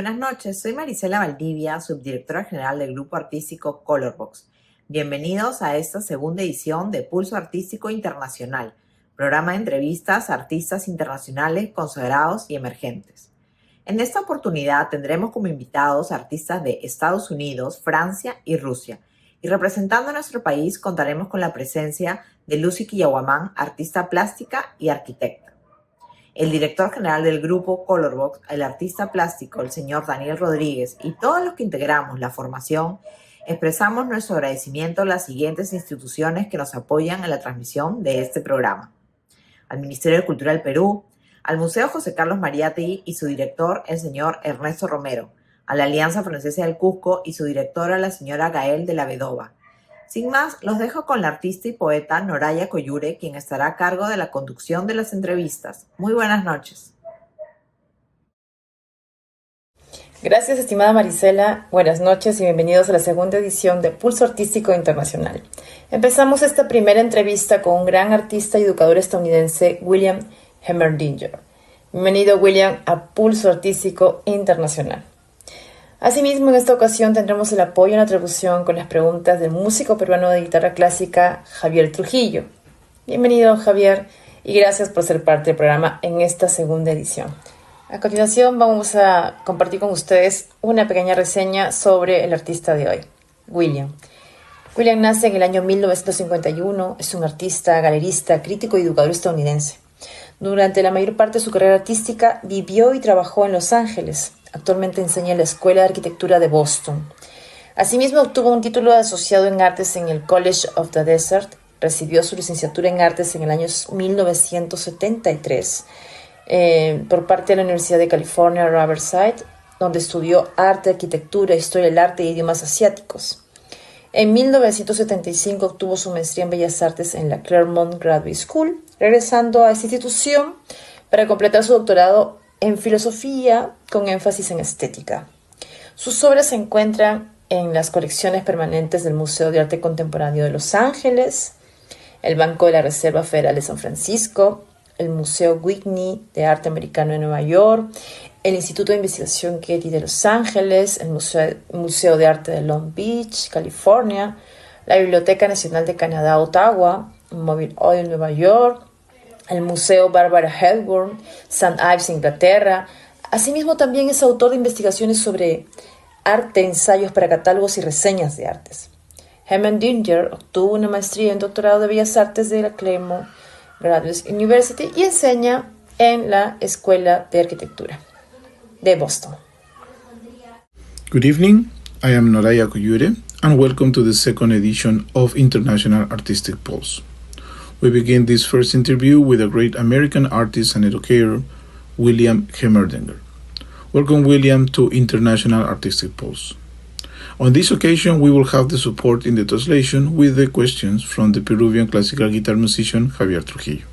Buenas noches, soy Marisela Valdivia, subdirectora general del grupo artístico Colorbox. Bienvenidos a esta segunda edición de Pulso Artístico Internacional, programa de entrevistas a artistas internacionales consagrados y emergentes. En esta oportunidad tendremos como invitados artistas de Estados Unidos, Francia y Rusia. Y representando a nuestro país contaremos con la presencia de Lucy Quillahuamán, artista plástica y arquitecta. El director general del grupo Colorbox, el artista plástico, el señor Daniel Rodríguez y todos los que integramos la formación, expresamos nuestro agradecimiento a las siguientes instituciones que nos apoyan en la transmisión de este programa. Al Ministerio de Cultura del Perú, al Museo José Carlos Mariátegui y su director, el señor Ernesto Romero, a la Alianza Francesa del Cusco y su directora, la señora Gael de la Vedova. Sin más, los dejo con la artista y poeta Noraya Coyure, quien estará a cargo de la conducción de las entrevistas. Muy buenas noches. Gracias, estimada Marisela. Buenas noches y bienvenidos a la segunda edición de Pulso Artístico Internacional. Empezamos esta primera entrevista con un gran artista y educador estadounidense, William Hemmerdinger. Bienvenido, William, a Pulso Artístico Internacional. Asimismo, en esta ocasión tendremos el apoyo en la traducción con las preguntas del músico peruano de guitarra clásica, Javier Trujillo. Bienvenido, Javier, y gracias por ser parte del programa en esta segunda edición. A continuación vamos a compartir con ustedes una pequeña reseña sobre el artista de hoy, William. William nace en el año 1951, es un artista, galerista, crítico y educador estadounidense. Durante la mayor parte de su carrera artística vivió y trabajó en Los Ángeles. Actualmente enseña en la Escuela de Arquitectura de Boston. Asimismo, obtuvo un título de asociado en artes en el College of the Desert. Recibió su licenciatura en artes en el año 1973 por parte de la Universidad de California, Riverside, donde estudió arte, arquitectura, historia del arte e idiomas asiáticos. En 1975 obtuvo su maestría en Bellas Artes en la Claremont Graduate School, regresando a esta institución para completar su doctorado en filosofía con énfasis en estética. Sus obras se encuentran en las colecciones permanentes del Museo de Arte Contemporáneo de Los Ángeles, el Banco de la Reserva Federal de San Francisco, el Museo Whitney de Arte Americano de Nueva York, el Instituto de Investigación Getty de Los Ángeles, el Museo de Arte de Long Beach, California, la Biblioteca Nacional de Canadá, Ottawa, Mobile Oil, Nueva York, el Museo Barbara Hepburn, St. Ives, Inglaterra. Asimismo, también es autor de investigaciones sobre arte, ensayos para catálogos y reseñas de artes. Hemmerdinger obtuvo una maestría en doctorado de Bellas Artes de la Claremont Graduate University y enseña en la Escuela de Arquitectura de Boston. Good evening, I am Noraya Coyure and welcome to the second edition of International Artistic Pulse. We begin this first interview with a great American artist and educator, William Hemmerdinger. Welcome, William, to International Artistic Pulse. On this occasion, we will have the support in the translation with the questions from the Peruvian classical guitar musician, Javier Trujillo.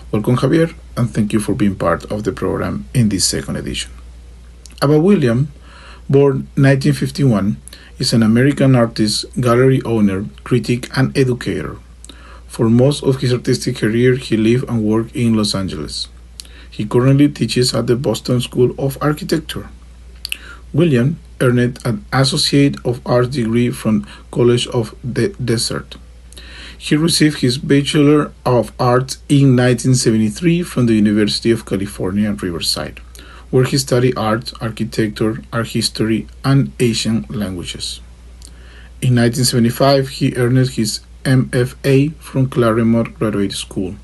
Welcome, Javier, and thank you for being part of the program in this second edition. About William, born 1951, is an American artist, gallery owner, critic, and educator. For most of his artistic career, he lived and worked in Los Angeles. He currently teaches at the Boston School of Architecture. William earned an Associate of Arts degree from College of the Desert. He received his Bachelor of Arts in 1973 from the University of California, Riverside, where he studied art, architecture, art history, and Asian languages. In 1975, he earned his MFA from Claremont Graduate School,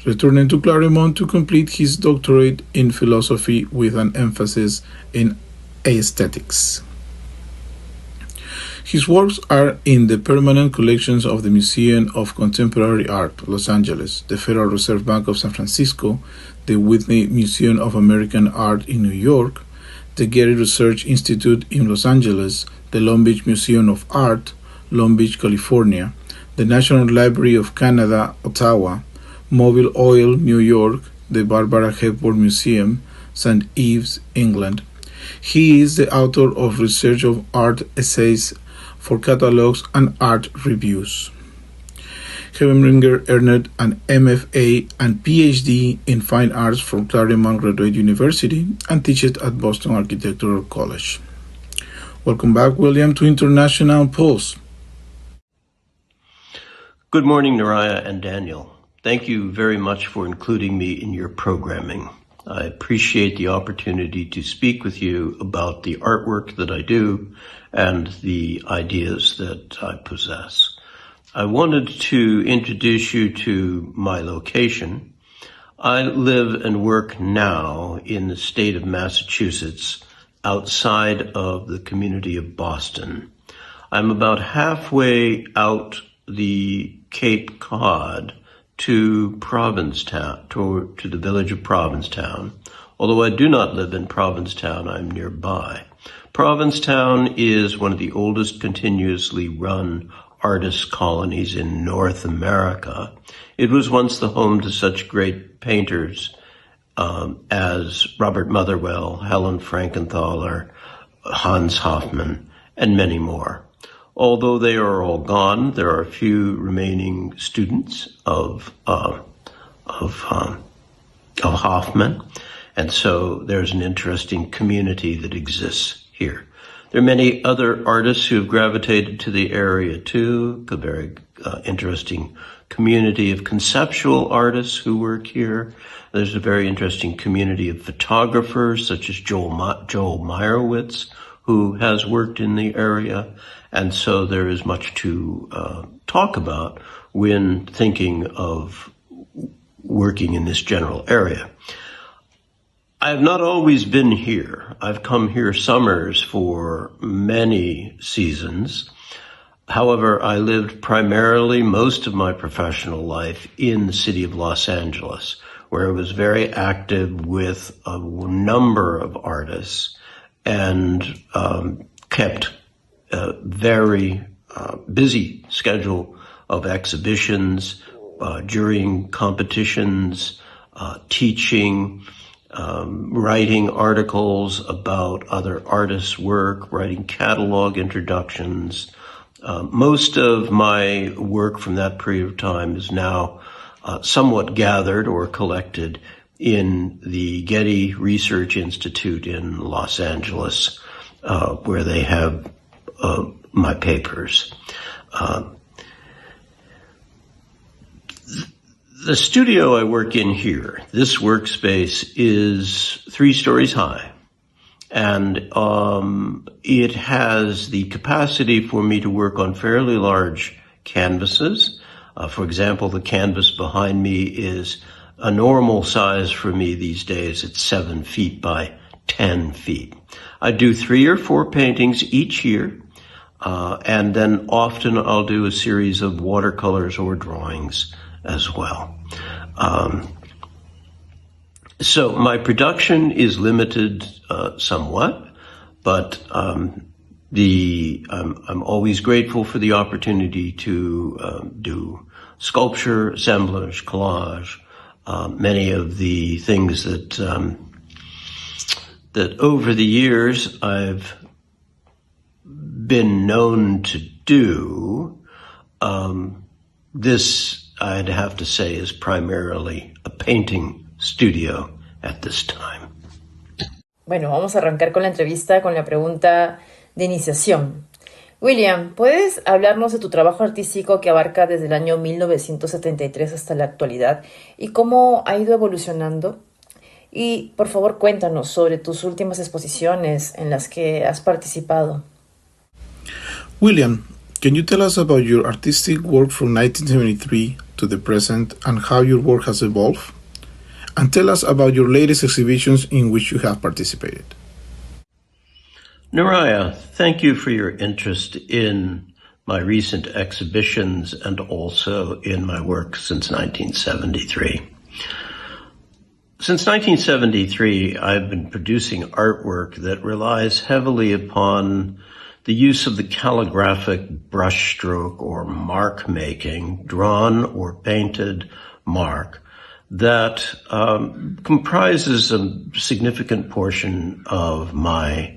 returning to Claremont to complete his doctorate in philosophy with an emphasis in aesthetics. His works are in the permanent collections of the Museum of Contemporary Art, Los Angeles, the Federal Reserve Bank of San Francisco, the Whitney Museum of American Art in New York, the Getty Research Institute in Los Angeles, the Long Beach Museum of Art, Long Beach, California, the National Library of Canada, Ottawa, Mobile Oil, New York, the Barbara Hepburn Museum, St. Ives, England. He is the author of research of art essays for catalogs and art reviews. Hemmerdinger earned an MFA and PhD in Fine Arts from Claremont Graduate University and teaches at Boston Architectural College. Welcome back, William, to International Pulse. Good morning, Naraya and Daniel. Thank you very much for including me in your programming. I appreciate the opportunity to speak with you about the artwork that I do and the ideas that I possess. I wanted to introduce you to my location. I live and work now in the state of Massachusetts, outside of the community of Boston. I'm about halfway out the Cape Cod to Provincetown, to the village of Provincetown. Although I do not live in Provincetown, I'm nearby. Provincetown is one of the oldest continuously run artist colonies in North America. It was once the home to such great painters as Robert Motherwell, Helen Frankenthaler, Hans Hofmann, and many more. Although they are all gone, there are a few remaining students of Hofmann, and so there's an interesting community that exists here. There are many other artists who have gravitated to the area too, a very interesting community of conceptual artists who work here. There's a very interesting community of photographers such as Joel Meyerowitz, who has worked in the area. And so there is much to talk about when thinking of working in this general area. I have not always been here. I've come here summers for many seasons. However, I lived primarily most of my professional life in the city of Los Angeles, where I was very active with a number of artists and kept a very busy schedule of exhibitions, during competitions, teaching, writing articles about other artists' work, writing catalog introductions. Most of my work from that period of time is now somewhat gathered or collected in the Getty Research Institute in Los Angeles, where they have my papers. The studio I work in here, this workspace, is 3 stories high, and it has the capacity for me to work on fairly large canvases. For example, the canvas behind me is a normal size for me these days. It's 7 feet by 10 feet. I do 3 or 4 paintings each year, and then often I'll do a series of watercolors or drawings as well. So my production is limited somewhat, but I'm always grateful for the opportunity to do sculpture, assemblage, collage, many of the things that over the years I've been known to do. This, I'd have to say, is primarily a painting studio at this time. Bueno, vamos a arrancar con la entrevista con la pregunta de iniciación. William, ¿puedes hablarnos de tu trabajo artístico que abarca desde el año 1973 hasta la actualidad y cómo ha ido evolucionando? Y, por favor, cuéntanos sobre tus últimas exposiciones en las que has participado. William, can you tell us about your artistic work from 1973 to the present and how your work has evolved? And tell us about your latest exhibitions in which you have participated. Naraya, thank you for your interest in my recent exhibitions and also in my work since 1973. Since 1973, I've been producing artwork that relies heavily upon the use of the calligraphic brushstroke or mark making, drawn or painted mark, that comprises a significant portion of my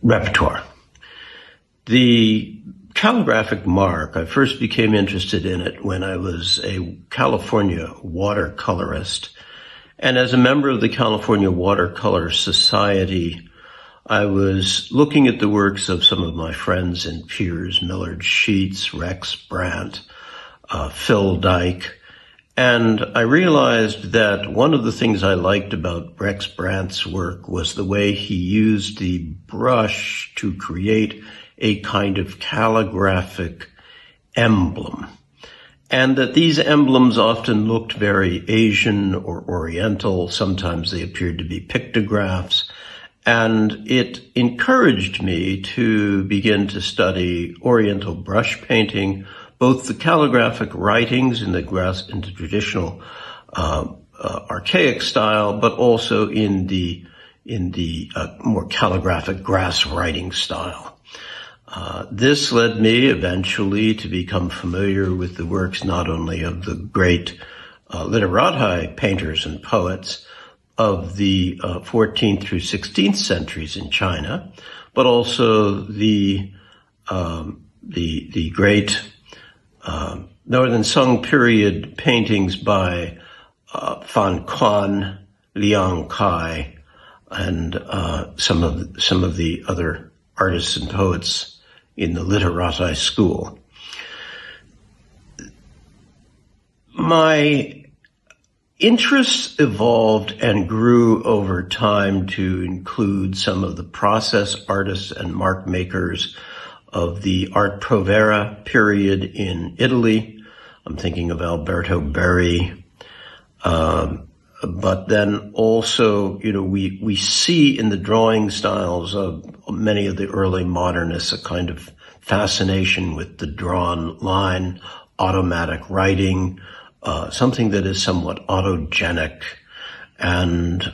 repertoire. The calligraphic mark, I first became interested in it when I was a California watercolorist. And as a member of the California Watercolor Society, I was looking at the works of some of my friends and peers, Millard Sheets, Rex Brandt, Phil Dyke, and I realized that one of the things I liked about Rex Brandt's work was the way he used the brush to create a kind of calligraphic emblem, and that these emblems often looked very Asian or Oriental. Sometimes they appeared to be pictographs, and it encouraged me to begin to study Oriental brush painting, both the calligraphic writings in the traditional archaic style, but also in the more calligraphic grass writing style. This led me eventually to become familiar with the works not only of the great literati painters and poets of the 14th through 16th centuries in China, but also the great Northern Sung period paintings by Fan Quan, Liang Kai, and some of the other artists and poets in the literati school. My interests evolved and grew over time to include some of the process artists and mark makers of the Art Provera period in Italy. I'm thinking of Alberto Berri. But then also, we see in the drawing styles of many of the early modernists a kind of fascination with the drawn line, automatic writing, something that is somewhat autogenic, and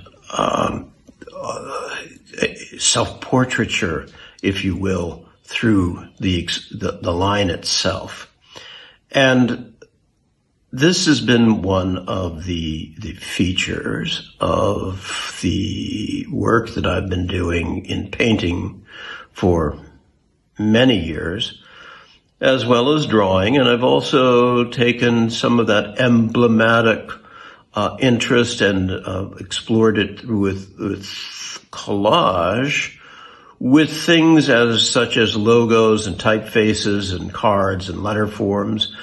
self-portraiture, if you will, through the line itself. And this has been one of the features of the work that I've been doing in painting for many years, as well as drawing. And I've also taken some of that emblematic interest and explored it with collage, with things such as logos and typefaces and cards and letter forms,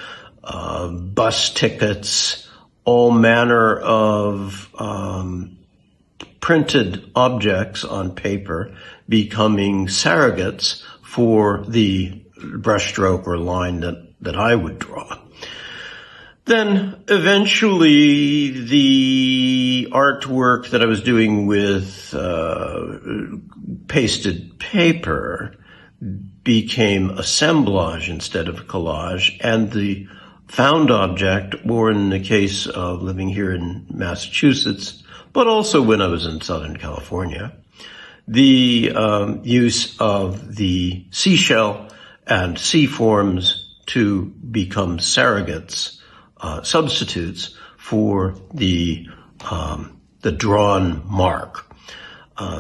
bus tickets, all manner of printed objects on paper becoming surrogates for the brushstroke or line that I would draw. Then eventually the artwork that I was doing with pasted paper became assemblage instead of collage, and the found object, or in the case of living here in Massachusetts, but also when I was in Southern California, the use of the seashell and sea forms to become surrogates, substitutes for the drawn mark.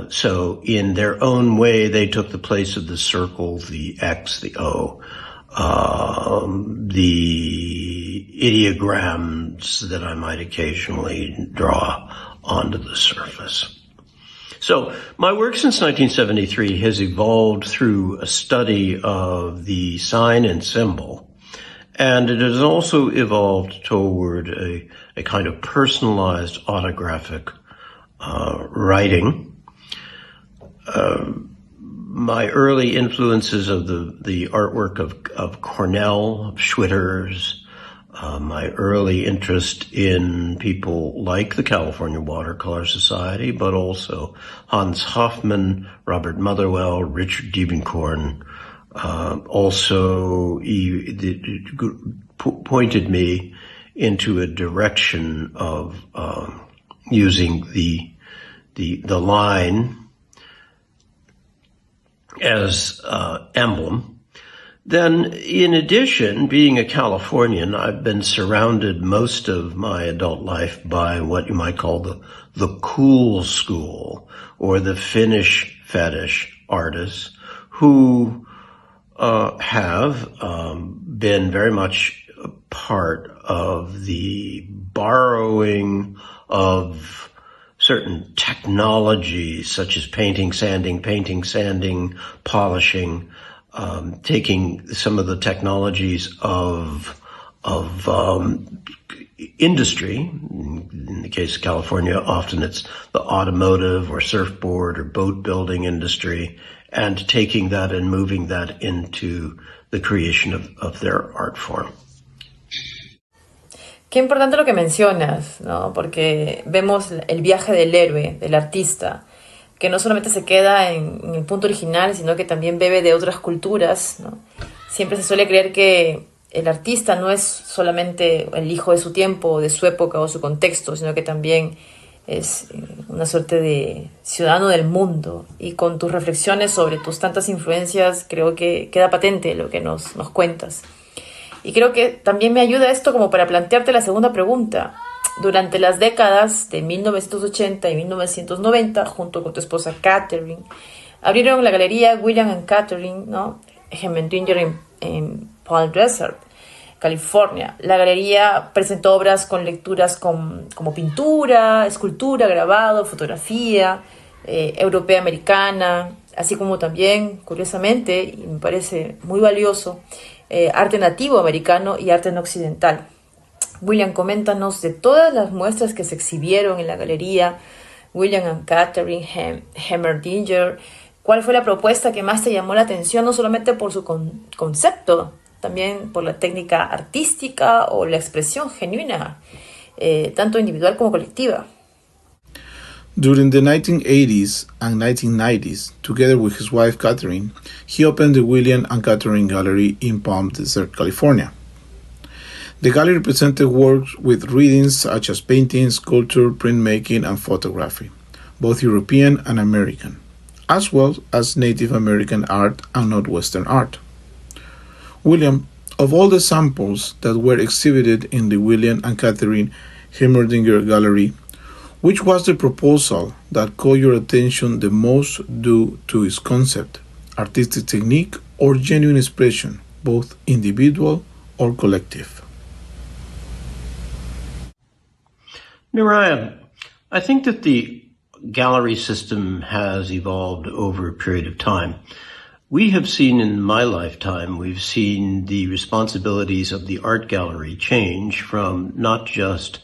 So in their own way, they took the place of the circle, the X, the O, the ideograms that I might occasionally draw onto the surface. So my work since 1973 has evolved through a study of the sign and symbol, and it has also evolved toward a kind of personalized autographic writing. My early influences of the artwork of Cornell, of Schwitters, my early interest in people like the California Watercolor Society, but also Hans Hofmann, Robert Motherwell, Richard Diebenkorn, also pointed me into a direction of using the line as emblem. Then, in addition, being a Californian, I've been surrounded most of my adult life by what you might call the cool school, or the Finnish fetish artists, who have been very much a part of the borrowing of certain technologies such as painting, sanding, polishing, taking some of the technologies of industry. In the case of California, often it's the automotive or surfboard or boat building industry, and taking that and moving that into the creation of their art form. Qué importante lo que mencionas, ¿no? Porque vemos el viaje del héroe, del artista, que no solamente se queda en el punto original, sino que también bebe de otras culturas, ¿no? Siempre se suele creer que el artista no es solamente el hijo de su tiempo, de su época o su contexto, sino que también es una suerte de ciudadano del mundo. Y con tus reflexiones sobre tus tantas influencias, creo que queda patente lo que nos cuentas. Y creo que también me ayuda esto como para plantearte la segunda pregunta. Durante las décadas de 1980 y 1990, junto con tu esposa Catherine, abrieron la galería William and Catherine, ¿no? Hemmerdinger en Palm Desert, California. La galería presentó obras con lecturas como pintura, escultura, grabado, fotografía, europea americana, así como también, curiosamente, y me parece muy valioso, arte nativo americano y arte no occidental. William, coméntanos de todas las muestras que se exhibieron en la galería William and Catherine Hemmerdinger, ¿cuál fue la propuesta que más te llamó la atención, no solamente por su concepto, también por la técnica artística o la expresión genuina, tanto individual como colectiva? During the 1980s and 1990s, together with his wife Catherine, he opened the William and Catherine Gallery in Palm Desert, California. The gallery presented works with readings such as painting, sculpture, printmaking, and photography, both European and American, as well as Native American art and Northwestern art. William, of all the samples that were exhibited in the William and Catherine Hemmerdinger Gallery, which was the proposal that caught your attention the most due to its concept, artistic technique, or genuine expression, both individual or collective? Naraya, I think that the gallery system has evolved over a period of time. We have seen in my lifetime, we've seen the responsibilities of the art gallery change from not just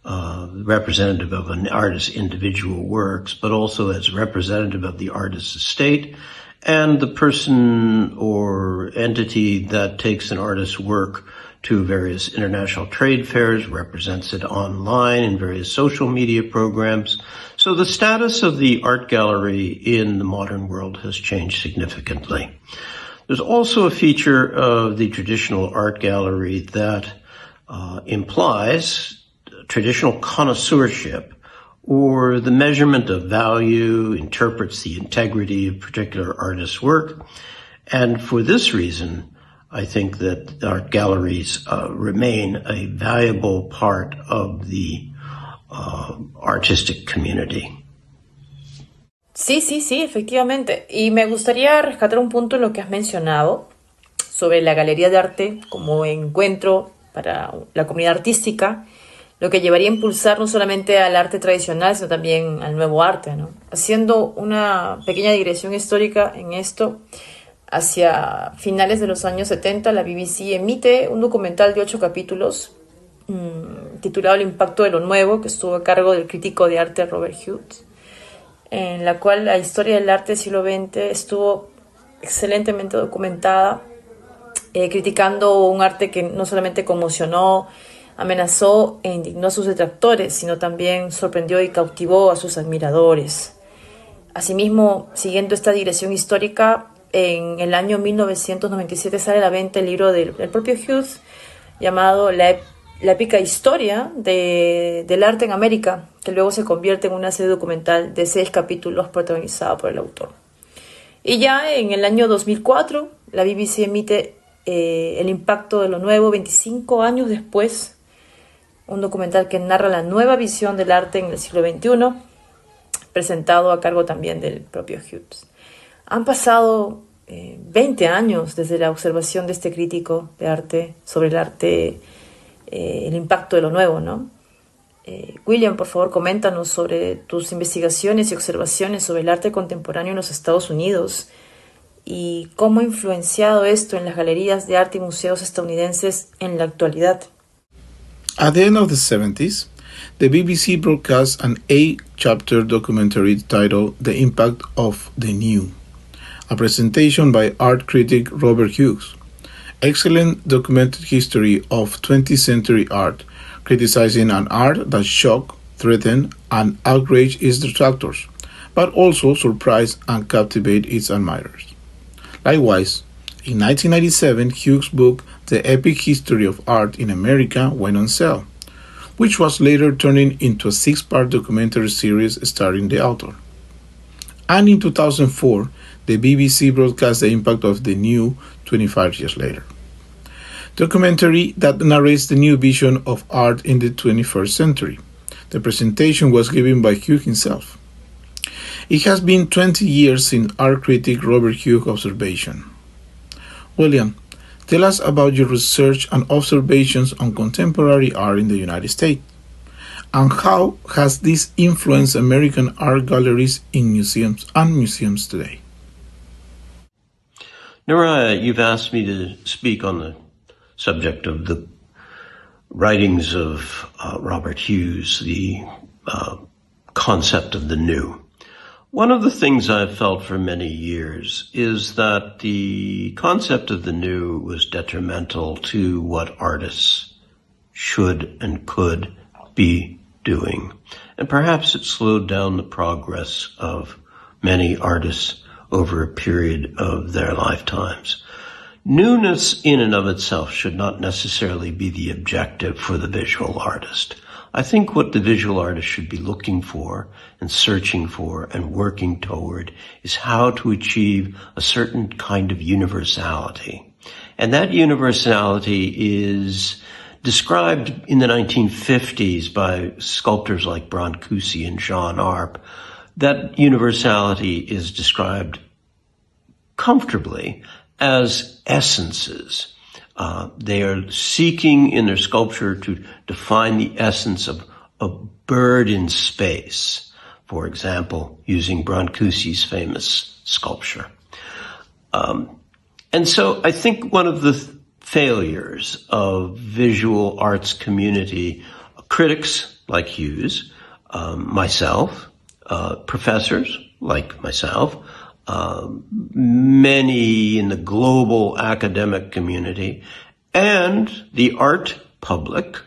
representative of an artist's individual works, but also as representative of the artist's estate and the person or entity that takes an artist's work to various international trade fairs, represents it online in various social media programs. So the status of the art gallery in the modern world has changed significantly. There's also a feature of the traditional art gallery that implies traditional connoisseurship, or the measurement of value, interprets the integrity of particular artist's work. And for this reason, I think that art galleries remain a valuable part of the artistic community. Sí, efectivamente. Y me gustaría rescatar un punto en lo que has mencionado sobre la galería de arte como encuentro para la comunidad artística, lo que llevaría a impulsar no solamente al arte tradicional, sino también al nuevo arte, ¿no? Haciendo una pequeña digresión histórica en esto, hacia finales de los años 70, la BBC emite un documental de 8 capítulos titulado El impacto de lo nuevo, que estuvo a cargo del crítico de arte Robert Hughes, en la cual la historia del arte del siglo XX estuvo excelentemente documentada, criticando un arte que no solamente conmocionó, amenazó e indignó a sus detractores, sino también sorprendió y cautivó a sus admiradores. Asimismo, siguiendo esta digresión histórica, en el año 1997 sale a la venta el libro del propio Hughes llamado La épica historia del arte en América, que luego se convierte en una serie documental de 6 capítulos protagonizada por el autor. Y ya en el año 2004, la BBC emite El impacto de lo nuevo, 25 años después, un documental que narra la nueva visión del arte en el siglo XXI, presentado a cargo también del propio Hughes. Han pasado 20 años desde la observación de este crítico de arte sobre el arte, el impacto de lo nuevo, ¿no? William, por favor, coméntanos sobre tus investigaciones y observaciones sobre el arte contemporáneo en los Estados Unidos y cómo ha influenciado esto en las galerías de arte y museos estadounidenses en la actualidad. At the end of the 70s, the BBC broadcast an 8-chapter documentary titled The Impact of the New, a presentation by art critic Robert Hughes. Excellent documented history of 20th century art, criticizing an art that shocked, threatened, and outraged its detractors, but also surprised and captivated its admirers. Likewise, in 1997, Hughes' book The Epic History of Art in America went on sale, which was later turned into a 6-part documentary series starring the author. And in 2004, the BBC broadcast The Impact of the New 25 years later. Documentary that narrates the new vision of art in the 21st century. The presentation was given by Hughes himself. It has been 20 years since art critic Robert Hughes' observation. William, tell us about your research and observations on contemporary art in the United States, and how has this influenced American art galleries in museums today? Nora, you've asked me to speak on the subject of the writings of Robert Hughes, the concept of the new. One of the things I've felt for many years is that the concept of the new was detrimental to what artists should and could be doing. And perhaps it slowed down the progress of many artists over a period of their lifetimes. Newness in and of itself should not necessarily be the objective for the visual artist. I think what the visual artist should be looking for and searching for and working toward is how to achieve a certain kind of universality. And that universality is described in the 1950s by sculptors like Brancusi and Jean Arp. That universality is described comfortably as essences. They are seeking in their sculpture to define the essence of a bird in space, for example, using Brancusi's famous sculpture. And so I think one of the failures of visual arts community, critics like Hughes, myself, professors like myself, many in the global academic community, and the art public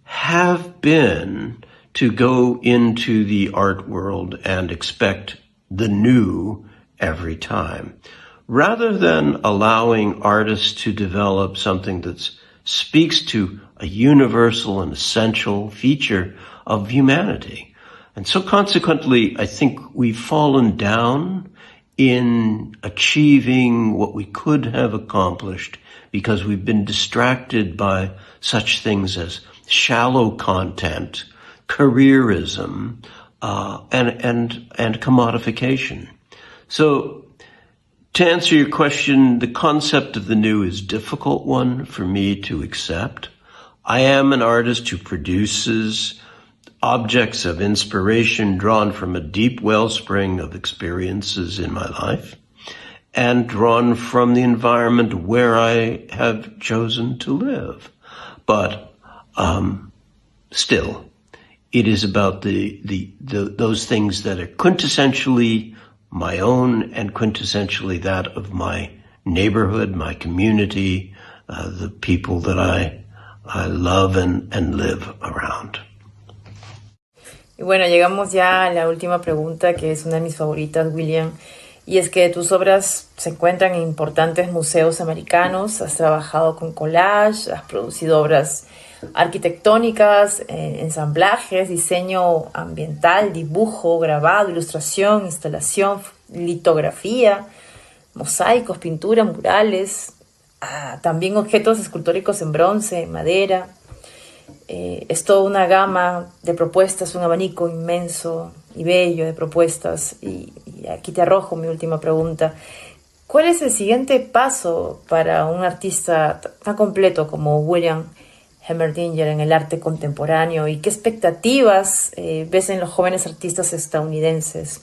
have been to go into the art world and expect the new every time, rather than allowing artists to develop something that speaks to a universal and essential feature of humanity. And so consequently, I think we've fallen down in achieving what we could have accomplished because we've been distracted by such things as shallow content, careerism, and commodification. So to answer your question, the concept of the new is a difficult one for me to accept. I am an artist who produces objects of inspiration drawn from a deep wellspring of experiences in my life and drawn from the environment where I have chosen to live. But still, it is about those things that are quintessentially my own and quintessentially that of my neighborhood, my community, the people that I love and live around. Y bueno, llegamos ya a la última pregunta, que es una de mis favoritas, William, y es que tus obras se encuentran en importantes museos americanos, has trabajado con collage, has producido obras arquitectónicas, ensamblajes, diseño ambiental, dibujo, grabado, ilustración, instalación, litografía, mosaicos, pintura, murales, también objetos escultóricos en bronce, madera. Es toda una gama de propuestas, un abanico inmenso y bello de propuestas. Y aquí te arrojo mi última pregunta. ¿Cuál es el siguiente paso para un artista tan completo como William Hemmerdinger en el arte contemporáneo? ¿Y qué expectativas ves en los jóvenes artistas estadounidenses?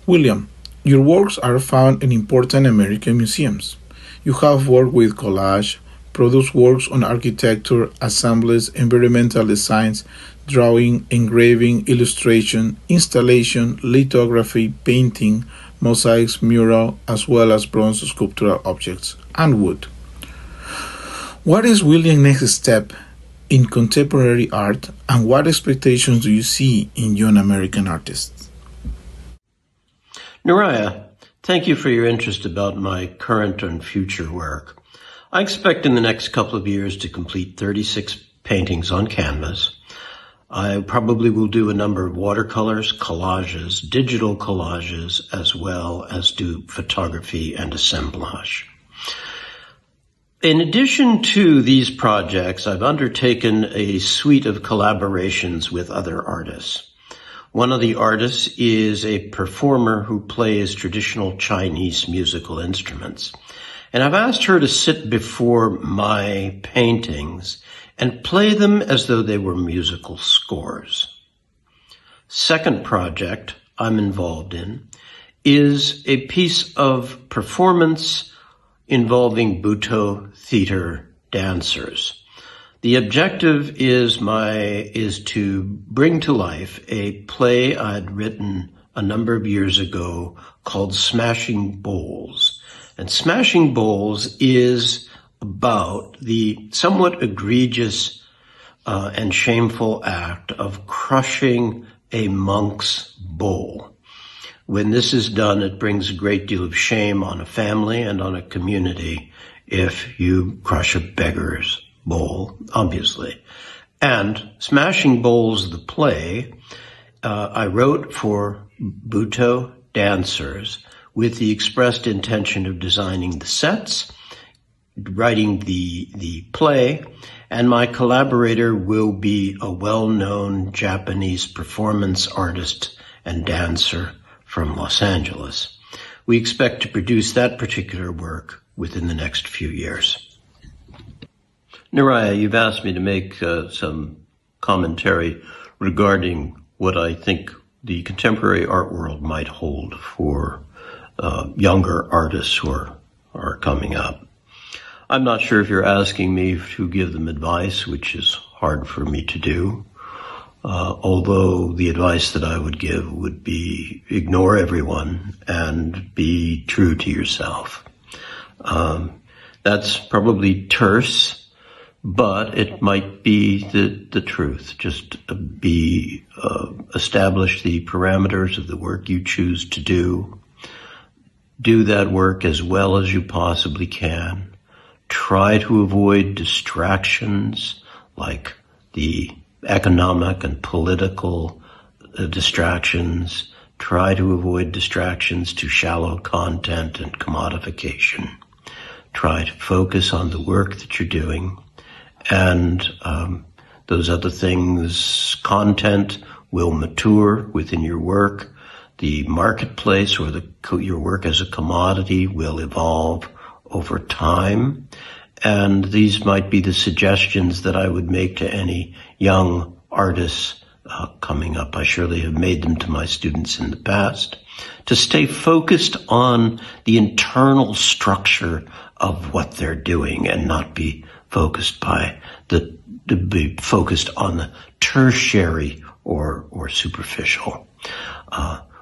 William, your works are found in important American museums. You have worked with collage, produced works on architecture, assemblies, environmental designs, drawing, engraving, illustration, installation, lithography, painting, mosaics, mural, as well as bronze sculptural objects, and wood. What is William's next step in contemporary art, and what expectations do you see in young American artists? Naraya, thank you for your interest about my current and future work. I expect in the next couple of years to complete 36 paintings on canvas. I probably will do a number of watercolors, collages, digital collages, as well as do photography and assemblage. In addition to these projects, I've undertaken a suite of collaborations with other artists. One of the artists is a performer who plays traditional Chinese musical instruments. And I've asked her to sit before my paintings and play them as though they were musical scores. Second project I'm involved in is a piece of performance involving Butoh theater dancers. The objective is to bring to life a play I'd written a number of years ago called Smashing Bowls. And Smashing Bowls is about the somewhat egregious and shameful act of crushing a monk's bowl. When this is done, it brings a great deal of shame on a family and on a community if you crush a beggar's bowl, obviously. And Smashing Bowls, the play, I wrote for Butoh dancers with the expressed intention of designing the sets, writing the play, and my collaborator will be a well-known Japanese performance artist and dancer from Los Angeles. We expect to produce that particular work within the next few years. Naraya, you've asked me to make some commentary regarding what I think the contemporary art world might hold for younger artists who are coming up. I'm not sure if you're asking me to give them advice, which is hard for me to do, although the advice that I would give would be ignore everyone and be true to yourself. That's probably terse, but it might be the truth. Just establish the parameters of the work you choose to do. Do that work as well as you possibly can. Try to avoid distractions like the economic and political distractions. Try to avoid distractions to shallow content and commodification. Try to focus on the work that you're doing. And those other things, content will mature within your work. The marketplace or your work as a commodity will evolve over time. And these might be the suggestions that I would make to any young artists coming up. I surely have made them to my students in the past. To stay focused on the internal structure of what they're doing and not be focused on the tertiary or superficial.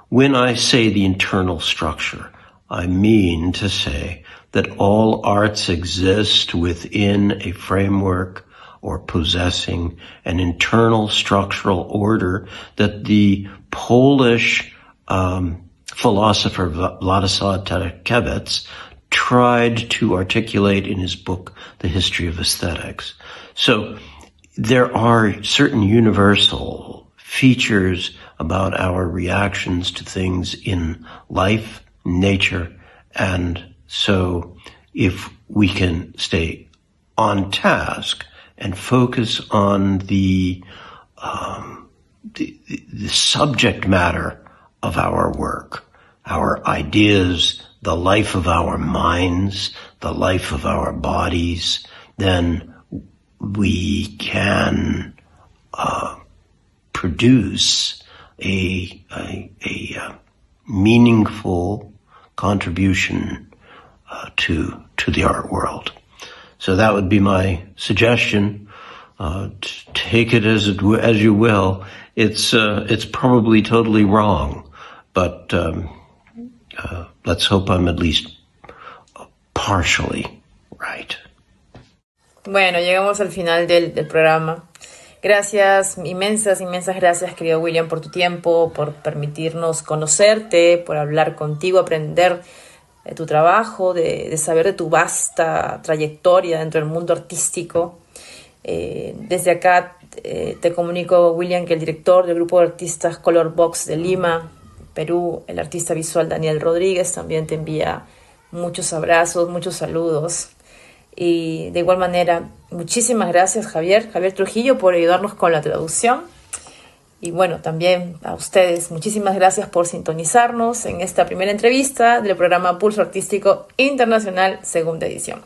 When I say the internal structure, I mean to say that all arts exist within a framework or possessing an internal structural order that the Polish philosopher Władysław Tadkiewicz tried to articulate in his book, The History of Aesthetics. So there are certain universal features about our reactions to things in life, nature, and so if we can stay on task and focus on the subject matter of our work, our ideas, the life of our minds, the life of our bodies, then we can produce a meaningful contribution to the art world. So that would be my suggestion. Take it as you will. It's probably totally wrong, but let's hope I'm at least partially right. Bueno, llegamos al final del programa. Gracias, inmensas gracias, querido William, por tu tiempo, por permitirnos conocerte, por hablar contigo, aprender de tu trabajo, de saber de tu vasta trayectoria dentro del mundo artístico. Desde acá te comunico, William, que el director del grupo de artistas Color Box de Lima, Perú, el artista visual Daniel Rodríguez, también te envía muchos abrazos, muchos saludos. Y de igual manera, muchísimas gracias, Javier Trujillo, por ayudarnos con la traducción. Y bueno, también a ustedes, muchísimas gracias por sintonizarnos en esta primera entrevista del programa Pulso Artístico Internacional, segunda edición.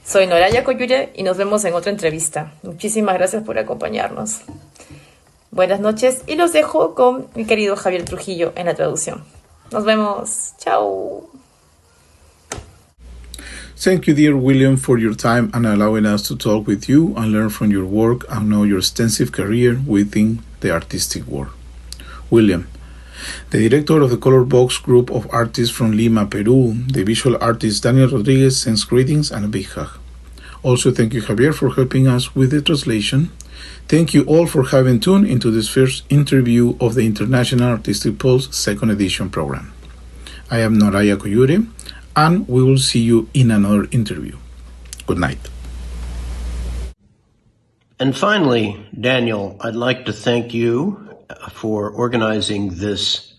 Soy Noraya Coyure y nos vemos en otra entrevista. Muchísimas gracias por acompañarnos. Buenas noches y los dejo con mi querido Javier Trujillo en la traducción. Nos vemos. Chao. Thank you, dear William, for your time and allowing us to talk with you and learn from your work and know your extensive career within the artistic world. William, the director of the Color Box group of artists from Lima, Peru, the visual artist Daniel Rodriguez sends greetings and a big hug. Also, thank you, Javier, for helping us with the translation. Thank you all for having tuned into this first interview of the International Artistic Pulse second edition program. I am Noraya Coyure, and we will see you in another interview. Good night. And finally, Daniel, I'd like to thank you for organizing this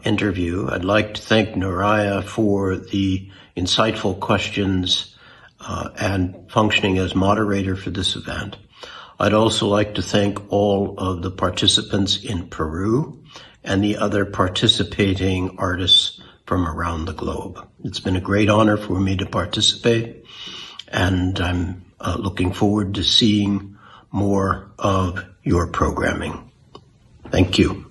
interview. I'd like to thank Noraya for the insightful questions and functioning as moderator for this event. I'd also like to thank all of the participants in Peru and the other participating artists from around the globe. It's been a great honor for me to participate, and I'm looking forward to seeing more of your programming. Thank you.